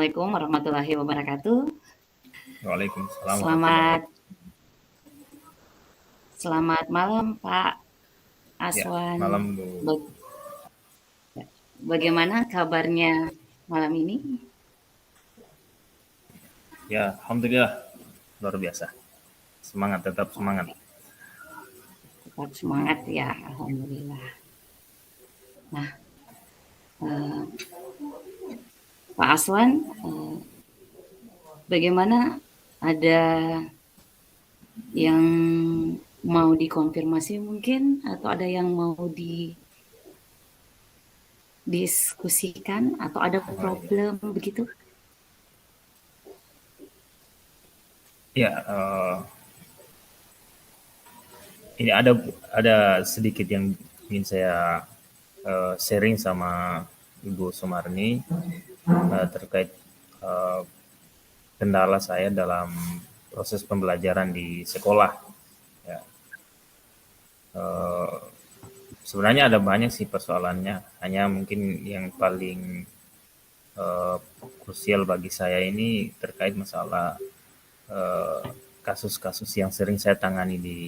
Assalamualaikum warahmatullahi wabarakatuh. Waalaikumsalam warahmatullahi Selamat wabarakatuh. selamat malam Pak Ya, Aswan. malam Bu. Ba- Bagaimana kabarnya malam ini? Ya, alhamdulillah luar biasa. Semangat, tetap semangat. Tetap semangat ya, alhamdulillah. Nah, eh, Pak Aswan, bagaimana, ada yang mau dikonfirmasi mungkin atau ada yang mau didiskusikan atau ada Oh, iya. problem begitu? Ya, ini ada sedikit yang ingin saya sharing sama Ibu Sumarni terkait eh, kendala saya dalam proses pembelajaran di sekolah. Ya, eh, sebenarnya ada banyak sih persoalannya. Hanya mungkin yang paling eh, krusial bagi saya ini terkait masalah eh, kasus-kasus yang sering saya tangani di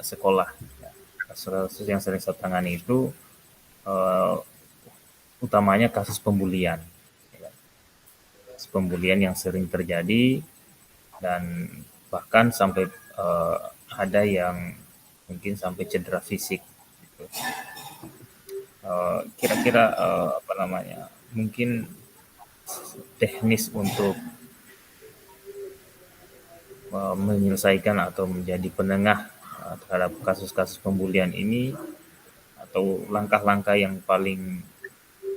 sekolah. Ya. Kasus-kasus yang sering saya tangani itu eh, utamanya kasus pembulian. Ya. Kasus pembulian yang sering terjadi dan bahkan sampai eh, ada yang mungkin sampai cedera fisik. Gitu. Kira-kira apa namanya? Mungkin teknis untuk menyelesaikan atau menjadi penengah terhadap kasus-kasus pembulian ini atau langkah-langkah yang paling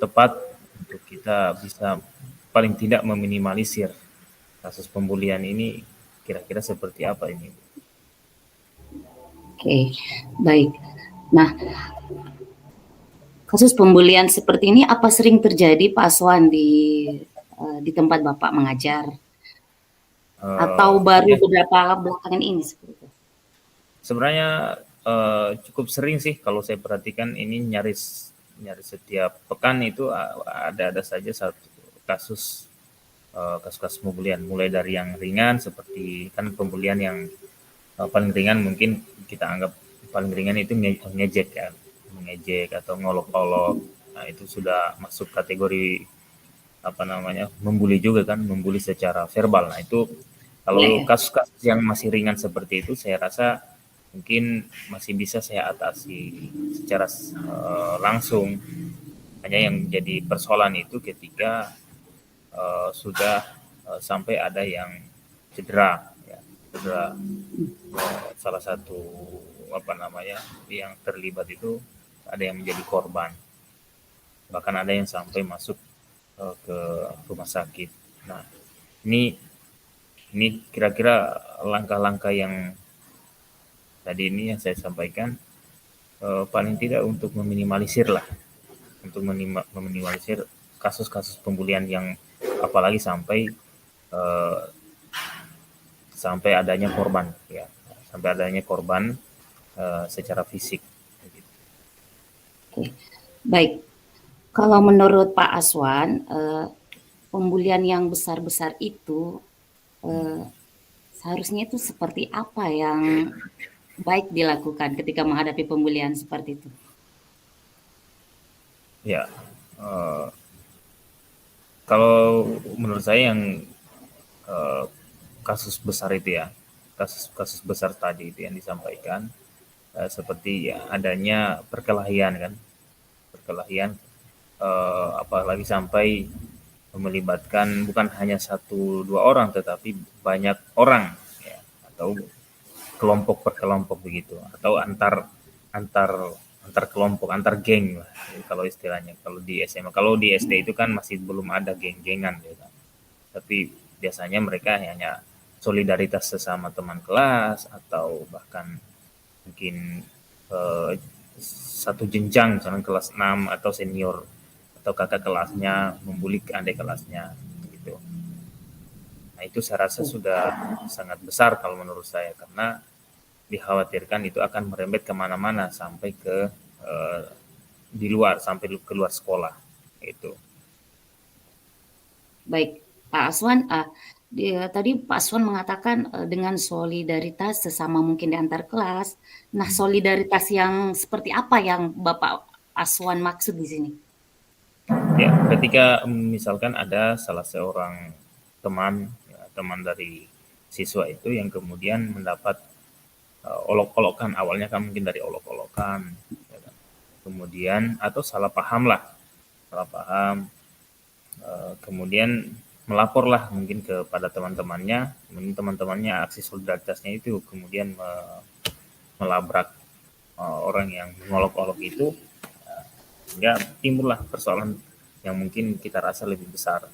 tepat untuk kita bisa paling tidak meminimalisir kasus pembulian ini kira-kira seperti apa ini? Oke, baik. Nah, kasus pembulian seperti ini apa sering terjadi Pak Aswan di tempat Bapak mengajar atau baru Ya, beberapa belakangan ini seperti itu? sebenarnya cukup sering sih kalau saya perhatikan ini nyaris nyaris setiap pekan itu ada saja satu kasus kasus-kasus pembulian mulai dari yang ringan seperti kan pembulian yang paling ringan mungkin kita anggap paling ringan itu ngejek ya, mengejek atau ngolok-olok. Nah, itu sudah masuk kategori apa namanya membuli juga kan, membuli secara verbal. Nah, itu Ya, kalau ya. kasus-kasus yang masih ringan seperti itu saya rasa mungkin masih bisa saya atasi secara langsung. Hanya yang jadi persoalan itu ketika sudah sampai ada yang cedera, ya, cedera. Salah satu apa namanya yang terlibat itu ada yang menjadi korban, bahkan ada yang sampai masuk ke rumah sakit. Nah, ini kira-kira langkah-langkah yang tadi ini yang saya sampaikan paling tidak untuk meminimalisir lah, untuk meminimalisir kasus-kasus pembulian yang apalagi sampai eh, sampai adanya korban, ya, sampai adanya korban secara fisik. Oke, baik. Kalau menurut Pak Aswan, pembulian yang besar-besar itu eh, seharusnya itu seperti apa yang baik dilakukan ketika menghadapi pembulian seperti itu? Ya, eh, kalau menurut saya yang eh, kasus besar itu ya, kasus-kasus besar tadi itu yang disampaikan seperti ya, adanya perkelahian kan, perkelahian apalagi sampai melibatkan bukan hanya satu dua orang tetapi banyak orang ya, atau kelompok per kelompok begitu atau antar antar antar kelompok antar geng lah kalau istilahnya kalau di SMA. Kalau di SD itu kan masih belum ada geng-gengan ya kan, tapi biasanya mereka hanya solidaritas sesama teman kelas atau bahkan mungkin eh, satu jenjang misalnya kelas 6 atau senior atau kakak kelasnya membuli adik kelasnya gitu. Nah, itu saya rasa sudah sangat besar kalau menurut saya karena dikhawatirkan itu akan merembet kemana-mana sampai ke di luar sampai keluar sekolah itu. Baik, Pak Aswan, tadi Pak Aswan mengatakan, dengan solidaritas sesama mungkin di antar kelas. Nah, Hmm. solidaritas yang seperti apa yang Bapak Aswan maksud di sini? Ya, ketika misalkan ada salah seorang teman, ya, teman dari siswa itu yang kemudian mendapat olok-olokan, awalnya kan mungkin dari olok-olokan, ya kan. Kemudian atau salah paham lah, salah paham, kemudian melaporlah mungkin kepada teman-temannya, mungkin teman-temannya aksi solidaritasnya itu kemudian melabrak orang yang mengolok-olok itu, sehingga timbullah persoalan yang mungkin kita rasa lebih besar,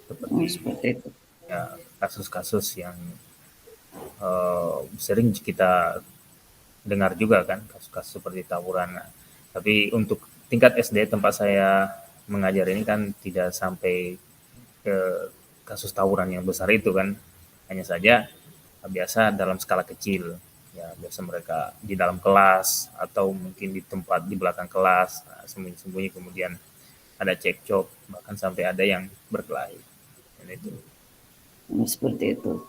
seperti Seperti itu. ya kasus-kasus yang sering kita dengar juga kan, kasus-kasus seperti tawuran. Nah, tapi untuk tingkat SD tempat saya mengajar ini kan tidak sampai ke kasus tawuran yang besar itu kan, hanya saja biasa dalam skala kecil, ya biasa mereka di dalam kelas atau mungkin di tempat di belakang kelas, nah, sembunyi-sembunyi kemudian ada cekcok, bahkan sampai ada yang berkelahi, dan itu. Seperti itu.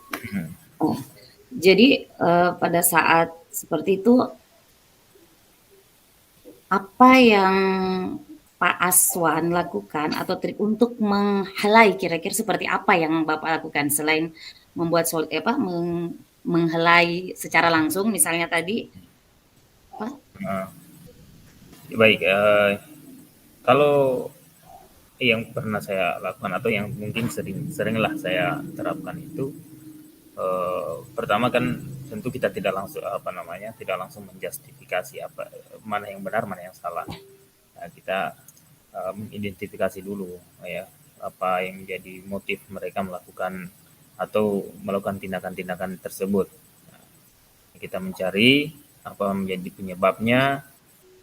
Oh, jadi, pada saat seperti itu, apa yang Pak Aswan lakukan atau trik untuk menghalai, kira-kira seperti apa yang Bapak lakukan selain membuat menghelai secara langsung misalnya tadi, apa, Nah, baik, kalau yang pernah saya lakukan atau yang mungkin seringlah saya terapkan itu, pertama kan tentu kita tidak langsung apa namanya tidak langsung menjustifikasi apa mana yang benar mana yang salah. Nah, kita mengidentifikasi dulu ya apa yang menjadi motif mereka melakukan atau melakukan tindakan-tindakan tersebut. Nah, kita mencari apa menjadi penyebabnya,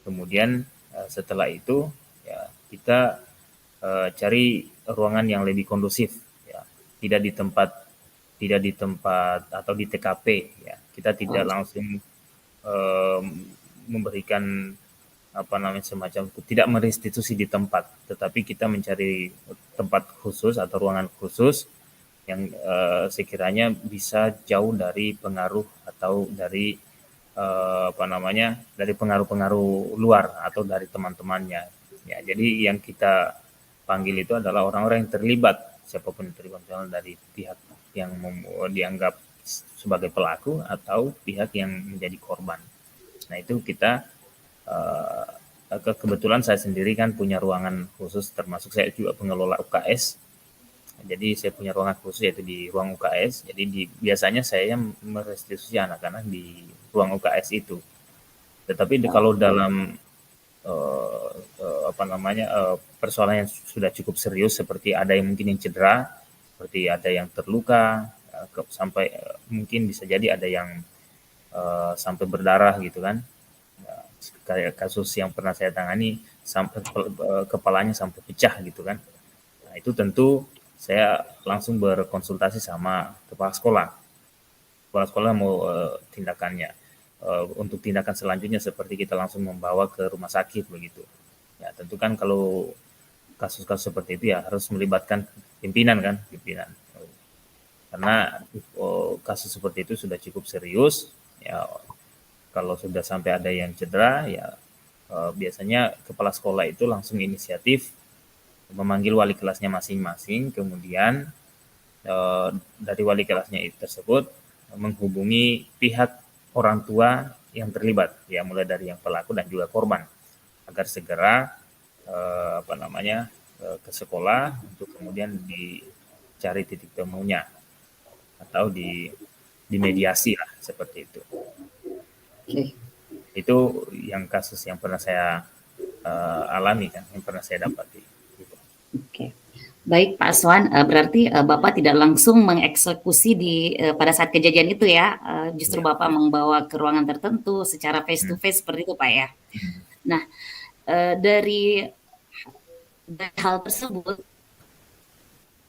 kemudian setelah itu ya kita cari ruangan yang lebih kondusif, ya tidak di tempat atau di TKP, ya kita tidak oh, langsung eh, memberikan apa namanya semacam tidak merestitusi di tempat, tetapi kita mencari tempat khusus atau ruangan khusus yang sekiranya bisa jauh dari pengaruh atau dari apa namanya dari pengaruh-pengaruh luar atau dari teman-temannya. Ya, jadi yang kita panggil itu adalah orang-orang yang terlibat, siapapun yang terlibat, misalnya dari pihak yang dianggap sebagai pelaku atau pihak yang menjadi korban. Nah itu kita kebetulan saya sendiri kan punya ruangan khusus, termasuk saya juga pengelola UKS. Jadi saya punya ruangan khusus yaitu di ruang UKS. Jadi biasanya saya merestitusi anak-anak di ruang UKS itu. Tetapi kalau dalam apa namanya persoalan yang sudah cukup serius seperti ada yang mungkin yang cedera, seperti ada yang terluka, sampai mungkin bisa jadi ada yang sampai berdarah gitu kan. Nah, kayak kasus yang pernah saya tangani sampai kepalanya sampai pecah gitu kan. Nah, itu tentu saya langsung berkonsultasi sama kepala sekolah. Kepala sekolah mau tindakannya. Untuk tindakan selanjutnya seperti kita langsung membawa ke rumah sakit begitu. Ya, tentu kan kalau kasus-kasus seperti itu ya harus melibatkan pimpinan kan, pimpinan. Karena kasus seperti itu sudah cukup serius, ya kalau sudah sampai ada yang cedera ya biasanya kepala sekolah itu langsung inisiatif memanggil wali kelasnya masing-masing, kemudian dari wali kelasnya itu tersebut menghubungi pihak orang tua yang terlibat, ya mulai dari yang pelaku dan juga korban, agar segera apa namanya ke sekolah untuk kemudian dicari titik temunya atau dimediasi lah seperti itu. oke, Itu yang kasus yang pernah saya alami kan, yang pernah saya dapati. Gitu. oke. Baik Pak Aswan, berarti, Bapak tidak langsung mengeksekusi pada saat kejadian itu ya, justru Ya. Bapak membawa ke ruangan tertentu secara face to Hmm. face seperti itu Pak ya? Nah, dari hal tersebut,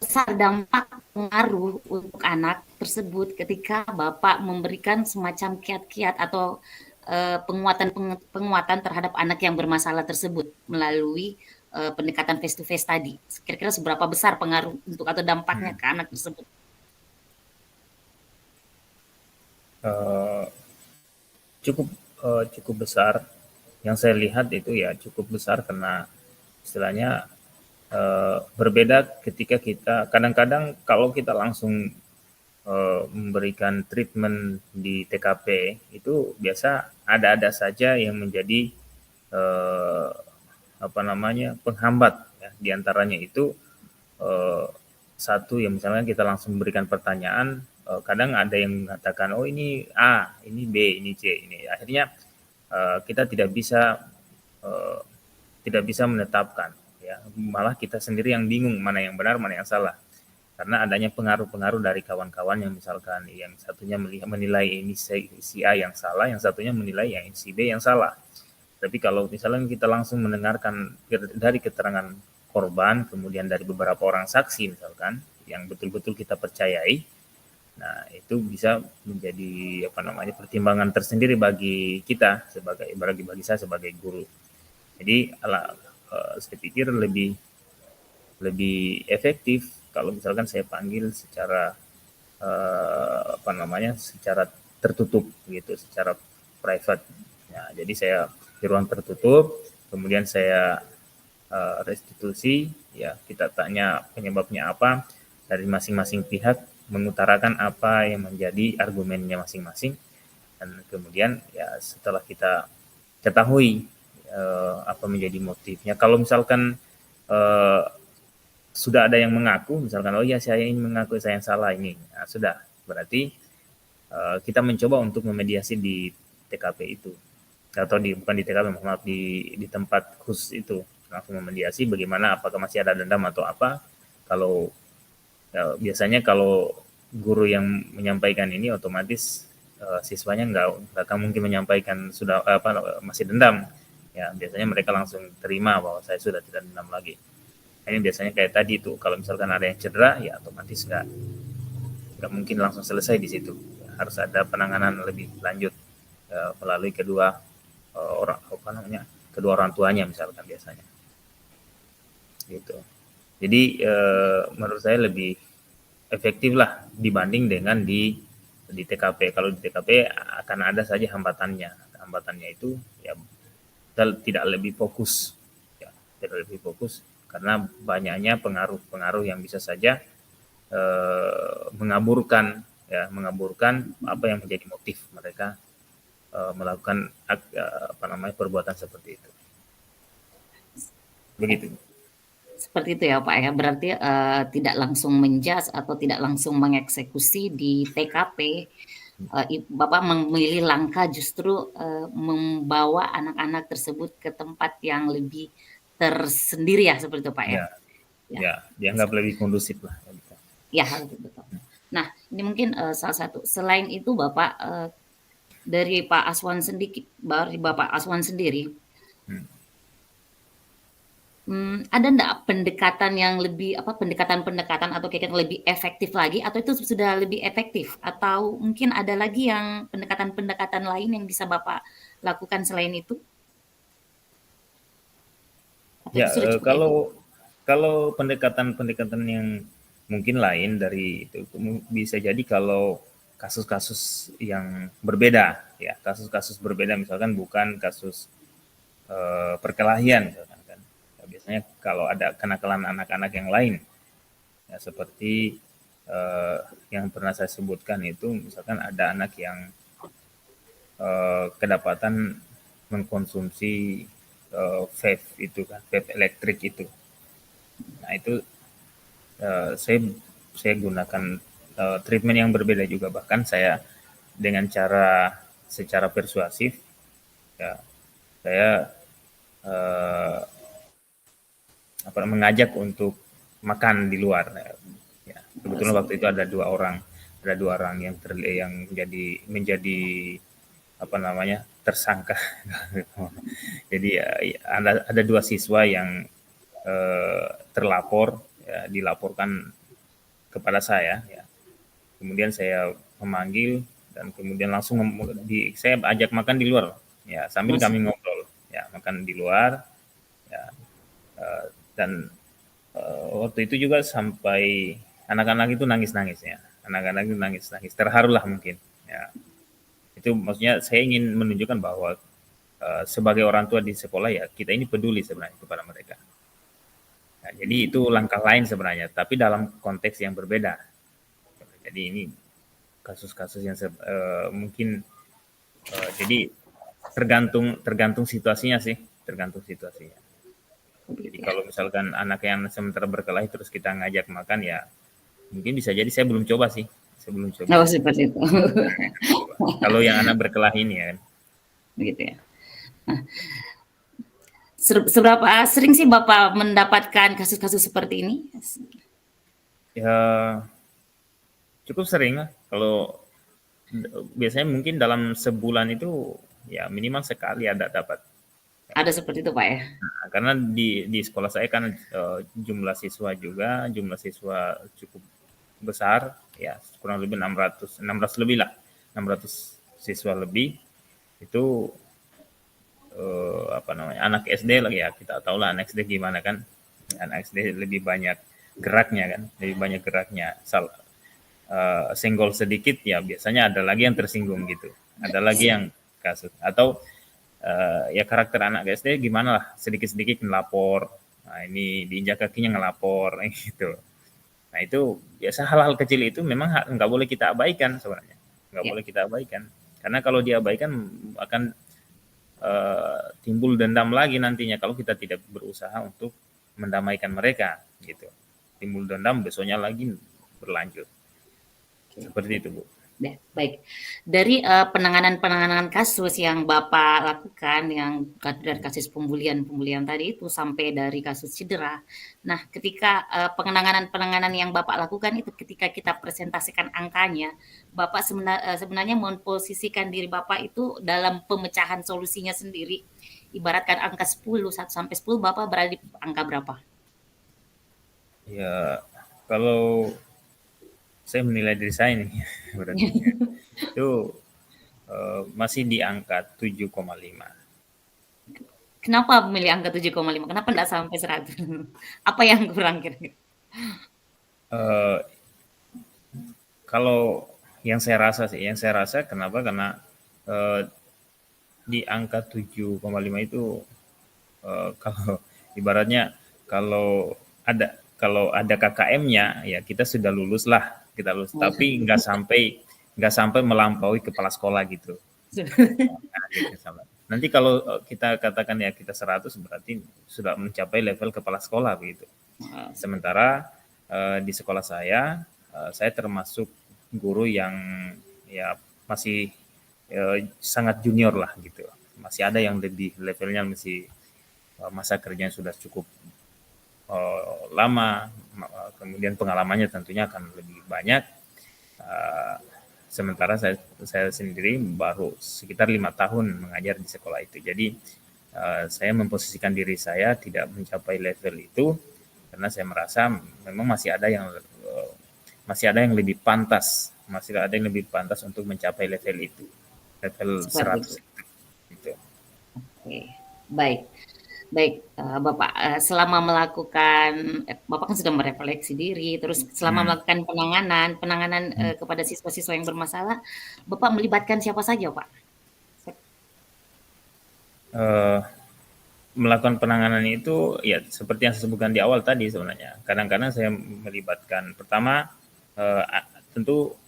besar dampak pengaruh untuk anak tersebut ketika Bapak memberikan semacam kiat-kiat atau penguatan penguatan terhadap anak yang bermasalah tersebut melalui pendekatan face to face tadi? Kira-kira seberapa besar pengaruh untuk atau dampaknya Hmm. ke anak tersebut? Eh, cukup cukup besar. Yang saya lihat itu ya cukup besar karena istilahnya berbeda ketika kita kadang-kadang kalau kita langsung memberikan treatment di TKP itu biasa ada-ada saja yang menjadi eh, apa namanya penghambat ya. Di antaranya itu eh, satu yang misalnya kita langsung memberikan pertanyaan, kadang ada yang mengatakan oh ini A, ini B, ini C, ini akhirnya kita eh, tidak bisa menetapkan ya, malah kita sendiri yang bingung mana yang benar mana yang salah karena adanya pengaruh-pengaruh dari kawan-kawan yang misalkan yang satunya menilai ini si A yang salah, yang satunya menilai yang si B yang salah. Tapi kalau misalnya kita langsung mendengarkan dari keterangan korban, kemudian dari beberapa orang saksi misalkan, yang betul-betul kita percayai, nah itu bisa menjadi apa namanya pertimbangan tersendiri bagi kita sebagai bagi saya sebagai guru. Jadi saya pikir lebih lebih efektif kalau misalkan saya panggil secara apa namanya secara tertutup gitu, secara private. Nah, jadi saya di ruang tertutup, kemudian saya restitusi, ya kita tanya penyebabnya apa dari masing-masing pihak, mengutarakan apa yang menjadi argumennya masing-masing, dan kemudian ya setelah kita ketahui apa menjadi motifnya. Kalau misalkan eh, sudah ada yang mengaku, misalkan oh ya saya ini mengaku saya yang salah ini, nah, sudah berarti kita mencoba untuk memediasi di TKP itu atau bukan di TKP, maaf di tempat khusus itu langsung memediasi bagaimana apakah masih ada dendam atau apa. Kalau ya, biasanya kalau guru yang menyampaikan ini otomatis siswanya nggak akan mungkin menyampaikan sudah apa masih dendam ya, biasanya mereka langsung terima bahwa saya sudah tidak dendam lagi. Ini biasanya kayak tadi tuh kalau misalkan ada yang cedera ya otomatis nggak mungkin langsung selesai di situ, harus ada penanganan lebih lanjut melalui kedua orang apa namanya kedua orang tuanya misalkan biasanya gitu. Jadi menurut saya lebih efektif lah dibanding dengan di TKP. Kalau di TKP akan ada saja hambatannya. Hambatannya itu ya kita tidak lebih fokus, ya, tidak lebih fokus karena banyaknya pengaruh-pengaruh yang bisa saja mengaburkan apa yang menjadi motif mereka melakukan apa namanya perbuatan seperti itu. Begitu. Seperti itu ya Pak ya, berarti tidak langsung menjas atau tidak langsung mengeksekusi di TKP, Bapak memilih langkah justru membawa anak-anak tersebut ke tempat yang lebih tersendiri ya, seperti itu Pak ya? Ya, Ya, ya dianggap lebih kondusif lah. ya betul. Nah, ini mungkin salah satu. Selain itu Bapak, dari Pak Aswan sendiri, dari Bapak Aswan sendiri, Hmm. Ada enggak pendekatan yang lebih apa, pendekatan-pendekatan atau kayak yang lebih efektif lagi atau itu sudah lebih efektif? Atau mungkin ada lagi yang pendekatan-pendekatan lain yang bisa Bapak lakukan selain itu? Atau Ya, itu sudah cukup efektif? kalau kalau pendekatan-pendekatan yang mungkin lain dari itu bisa jadi kalau kasus-kasus yang berbeda, ya kasus-kasus berbeda misalkan bukan kasus perkelahian misalkan kan. Ya, biasanya kalau ada kenakalan anak-anak yang lain, ya seperti eh, yang pernah saya sebutkan itu, misalkan ada anak yang kedapatan mengkonsumsi vape itu kan, vape elektrik itu. Nah itu saya gunakan treatment yang berbeda juga, bahkan saya dengan cara secara persuasif ya saya eh, apa mengajak untuk makan di luar ya. Kebetulan waktu itu ada dua orang yang menjadi apa namanya tersangka. Jadi ada dua siswa yang terlapor ya, dilaporkan kepada saya ya. Kemudian saya memanggil dan kemudian langsung saya ajak makan di luar ya, sambil Mas kami ngobrol ya, makan di luar ya, Dan waktu itu juga sampai anak-anak itu nangis-nangis ya, anak-anak itu nangis-nangis, terharulah mungkin ya. Itu maksudnya saya ingin menunjukkan bahwa sebagai orang tua di sekolah ya kita ini peduli sebenarnya kepada mereka. Nah, jadi itu langkah lain sebenarnya, tapi dalam konteks yang berbeda. Jadi ini kasus-kasus yang mungkin jadi tergantung tergantung situasinya sih, tergantung situasinya. Jadi Begitu ya. kalau misalkan anak yang sementara berkelahi terus kita ngajak makan ya mungkin bisa jadi saya belum coba sih, saya belum coba. Oh, seperti itu. Coba. Kalau yang anak berkelahi ini ya kan. Begitu ya. Nah, seberapa sering sih Bapak mendapatkan kasus-kasus seperti ini? Ya cukup sering lah. Kalau biasanya mungkin dalam sebulan itu ya minimal sekali ada dapat. Ada seperti itu Pak ya? Nah, karena di sekolah saya kan jumlah siswa cukup besar ya kurang lebih 600 lebih lah, 600 siswa lebih itu apa namanya anak SD lagi ya, kita tahu lah anak SD gimana kan, anak SD lebih banyak geraknya kan, lebih banyak geraknya. Senggol sedikit ya biasanya ada lagi yang tersinggung gitu, ada lagi yang kasus atau ya karakter anak SD gimana lah, sedikit-sedikit ngelapor, nah ini diinjak kakinya ngelapor gitu. Nah itu biasa hal-hal kecil itu memang nggak boleh kita abaikan sebenarnya, nggak Ya. boleh kita abaikan, karena kalau diabaikan akan timbul dendam lagi nantinya kalau kita tidak berusaha untuk mendamaikan mereka gitu. Timbul dendam besoknya lagi berlanjut. Seperti itu, Bu. Ya, baik. Dari penanganan-penanganan kasus yang Bapak lakukan, yang dari kasus pembulian tadi itu sampai dari kasus cedera. Nah, ketika penanganan-penanganan yang Bapak lakukan itu, ketika kita presentasikan angkanya, Bapak sebenarnya memposisikan diri Bapak itu dalam pemecahan solusinya sendiri. Ibaratkan angka 10, 1 sampai 10, Bapak berada di angka berapa? Ya, kalau saya menilai diri saya nih, berarti itu masih di angka 7,5. Kenapa memilih angka 7,5? Kenapa enggak sampai 100? Apa yang kurang kira-kira? Eh, Kalau yang saya rasa kenapa? Karena eh, di angka 7,5 itu kalau ibaratnya kalau ada KKM-nya ya kita sudah lulus lah, kita lulus, Oh, tapi nggak sampai melampaui kepala sekolah gitu. Nah, gitu sama. Nanti kalau kita katakan ya kita 100 berarti sudah mencapai level kepala sekolah begitu. Sementara di sekolah saya termasuk guru yang ya masih sangat junior lah gitu. Masih ada yang lebih levelnya masih masa kerjanya sudah cukup lama, kemudian pengalamannya tentunya akan lebih banyak. Sementara saya sendiri baru sekitar 5 tahun mengajar di sekolah itu. Jadi saya memposisikan diri saya tidak mencapai level itu karena saya merasa memang masih ada yang lebih pantas, untuk mencapai level itu, level seperti 100 itu. itu. Gitu. Oke, baik. Baik, Bapak, selama melakukan Bapak kan sudah merefleksi diri, terus selama Hmm. melakukan penanganan, kepada siswa-siswa yang bermasalah, Bapak melibatkan siapa saja, Pak? Eh, Melakukan penanganan itu ya seperti yang saya sebutkan di awal tadi sebenarnya. Kadang-kadang saya melibatkan pertama tentu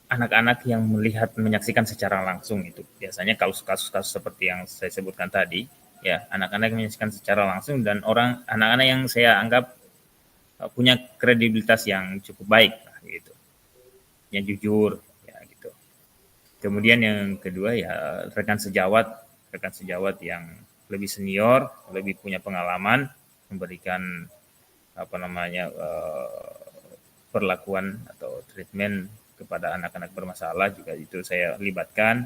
anak-anak yang menyaksikan secara langsung itu. Biasanya kalau kasus-kasus seperti yang saya sebutkan tadi, ya anak-anak yang menyaksikan secara langsung dan anak-anak yang saya anggap punya kredibilitas yang cukup baik gitu. Yang jujur ya gitu. Kemudian yang kedua ya rekan sejawat yang lebih senior, lebih punya pengalaman, memberikan apa namanya perlakuan atau treatment kepada anak-anak bermasalah juga itu saya libatkan.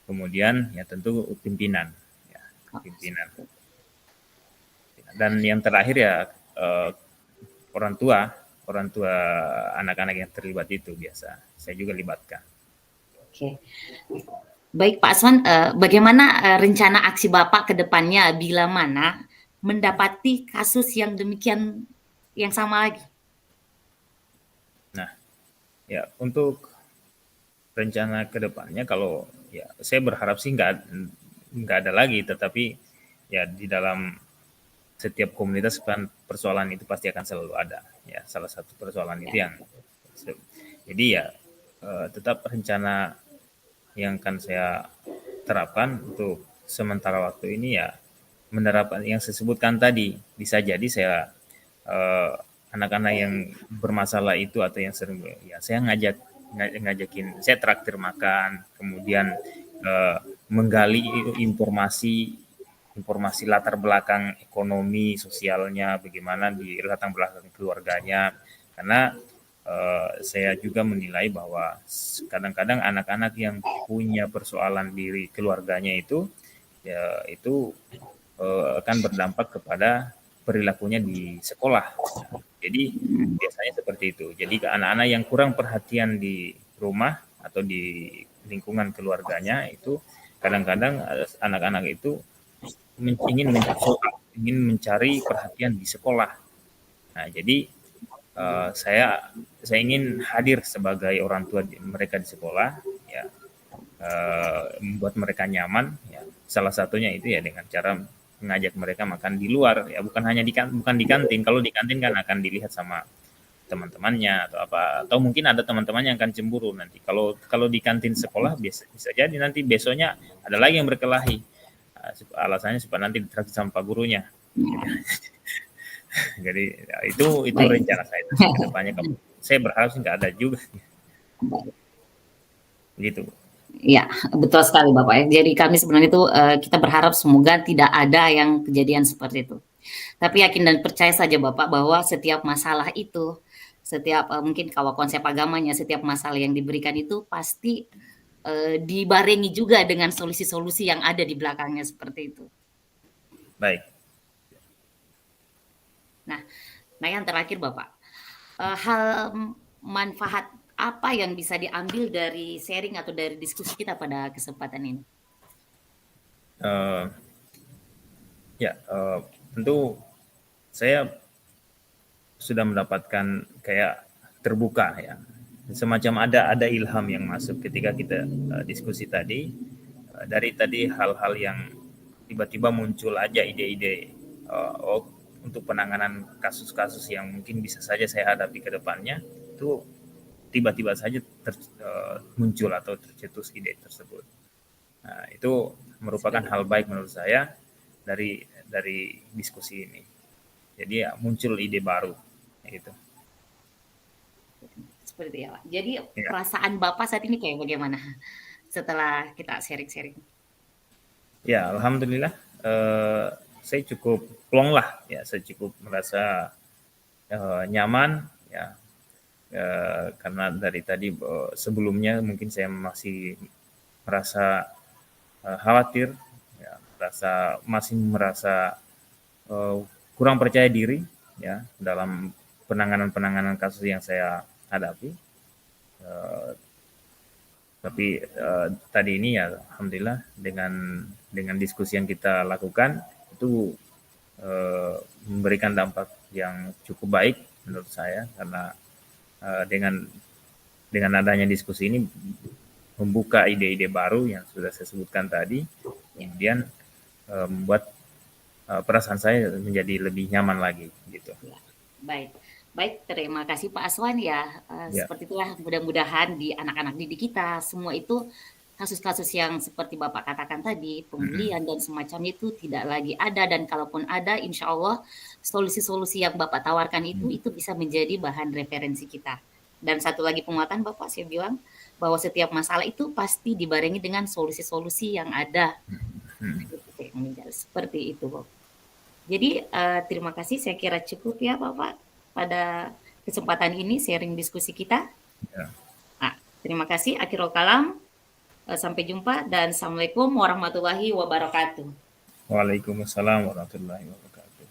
Kemudian ya tentu pimpinan, ya, pimpinan. Dan yang terakhir ya eh, orang tua, orang tua anak-anak yang terlibat itu biasa saya juga libatkan. Oke. Baik Pak Aswan, bagaimana rencana aksi Bapak ke depannya bila mana mendapati kasus yang demikian yang sama lagi? Nah, ya untuk rencana ke depannya kalau ya saya berharap sih nggak ada lagi, tetapi ya di dalam setiap komunitas kan persoalan itu pasti akan selalu ada. Ya, salah satu persoalan Ya, itu yang jadi ya tetap rencana yang akan saya terapkan untuk sementara waktu ini ya menerapkan yang saya sebutkan tadi. Bisa jadi saya eh, anak-anak yang bermasalah itu atau yang sering ya saya ngajakin saya traktir makan, kemudian menggali informasi informasi latar belakang ekonomi sosialnya, bagaimana di latar belakang keluarganya, karena saya juga menilai bahwa kadang-kadang anak-anak yang punya persoalan diri keluarganya itu ya itu akan berdampak kepada perilakunya di sekolah. Jadi biasanya seperti itu. Jadi ke anak-anak yang kurang perhatian di rumah atau di lingkungan keluarganya itu kadang-kadang anak-anak itu ingin mencari perhatian di sekolah. Nah, jadi saya ingin hadir sebagai orang tua mereka di sekolah, ya membuat mereka nyaman. Ya. Salah satunya itu ya dengan cara mengajak mereka makan di luar, ya bukan hanya bukan di kantin. Kalau di kantin kan akan dilihat sama teman-temannya atau apa, atau mungkin ada teman-teman yang akan cemburu nanti. Kalau kalau di kantin sekolah bisa jadi nanti besoknya ada lagi yang berkelahi. Alasannya supaya nanti ditraktir sama pak gurunya. Jadi ya, itu baik. rencana saya ke depannya. Saya berharap sih nggak ada juga. Gitu. Ya, betul sekali Bapak ya. Jadi kami sebenarnya itu kita berharap semoga tidak ada yang kejadian seperti itu. Tapi yakin dan percaya saja Bapak bahwa setiap masalah itu, setiap mungkin kalau konsep agamanya, setiap masalah yang diberikan itu pasti dibarengi juga dengan solusi-solusi yang ada di belakangnya seperti itu. Baik. Nah, yang terakhir Bapak, hal manfaat apa yang bisa diambil dari sharing atau dari diskusi kita pada kesempatan ini? Uh, ya, tentu saya sudah mendapatkan kayak terbuka ya. Semacam ada ilham yang masuk ketika kita diskusi tadi. Dari tadi hal-hal yang tiba-tiba muncul aja ide-ide untuk penanganan kasus-kasus yang mungkin bisa saja saya hadapi ke depannya, itu tiba-tiba saja muncul atau tercetus ide tersebut. Nah, itu merupakan hal baik menurut saya dari diskusi ini. Jadi ya muncul ide baru gitu. Seperti ya Pak. Jadi Ya, perasaan Bapak saat ini kayak bagaimana setelah kita sharing-sharing? ya alhamdulillah saya cukup plong lah ya, saya cukup merasa nyaman ya karena dari tadi sebelumnya mungkin saya masih merasa khawatir, ya, masih merasa kurang percaya diri ya dalam penanganan kasus yang saya hadapi. Tapi tadi ini ya alhamdulillah dengan diskusi yang kita lakukan itu memberikan dampak yang cukup baik menurut saya, karena dengan adanya diskusi ini membuka ide-ide baru yang sudah saya sebutkan tadi, kemudian membuat perasaan saya menjadi lebih nyaman lagi gitu. Ya, baik. Baik, terima kasih Pak Aswan ya. Ya. Seperti itulah mudah-mudahan di anak-anak didik kita semua itu kasus-kasus yang seperti Bapak katakan tadi, pembulian dan semacamnya itu tidak lagi ada, dan kalaupun ada insya Allah solusi-solusi yang Bapak tawarkan itu bisa menjadi bahan referensi kita. Dan satu lagi penguatan Bapak saya bilang bahwa setiap masalah itu pasti dibarengi dengan solusi-solusi yang ada. Seperti itu Bapak. Jadi terima kasih, saya kira cukup ya Bapak pada kesempatan ini sharing diskusi kita. Ya. Nah, terima kasih. Akhirul kalam. Sampai jumpa dan Assalamualaikum warahmatullahi wabarakatuh. Waalaikumsalam warahmatullahi wabarakatuh.